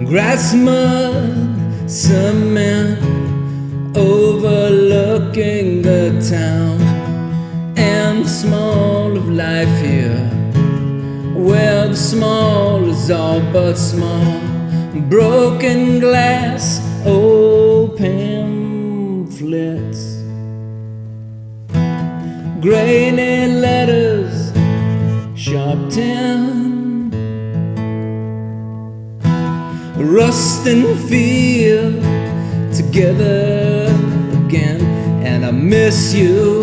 Grass, mud, cement, overlooking the town and the small of life here, where the small is all but small. Broken glass, old pamphlets, grainy letters, sharp tin, rust and feel together again, and I miss you.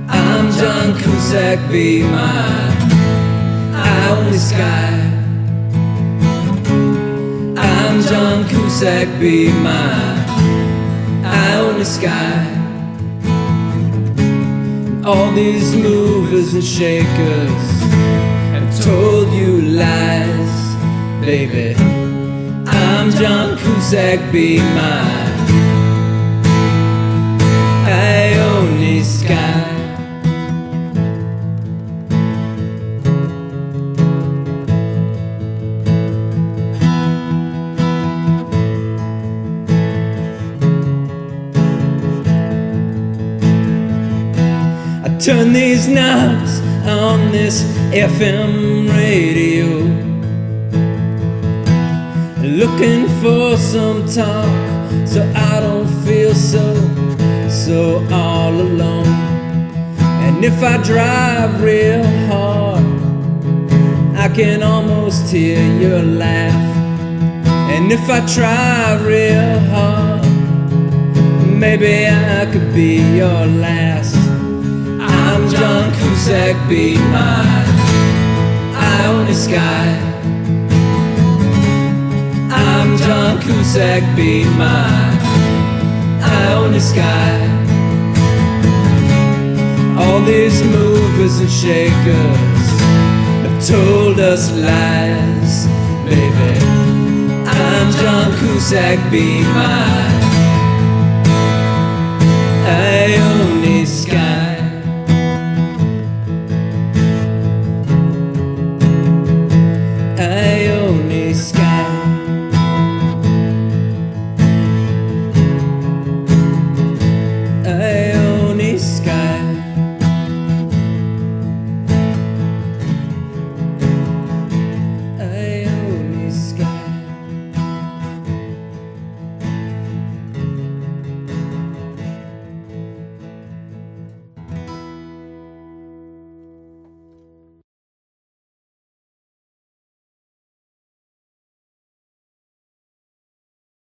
I'm John Cusack, be my only sky. I'm John Cusack, be my only sky. All these movers and shakers have told you lies, baby. I'm John Cusack, be my only sky. Turn these knobs on this FM radio, looking for some talk so I don't feel so all alone. And if I drive real hard, I can almost hear your laugh. And if I try real hard, maybe I could be your last. I'm John Cusack, be my only sky. I'm John Cusack, be my only sky. All these movers and shakers have told us lies, baby. I'm John Cusack, be my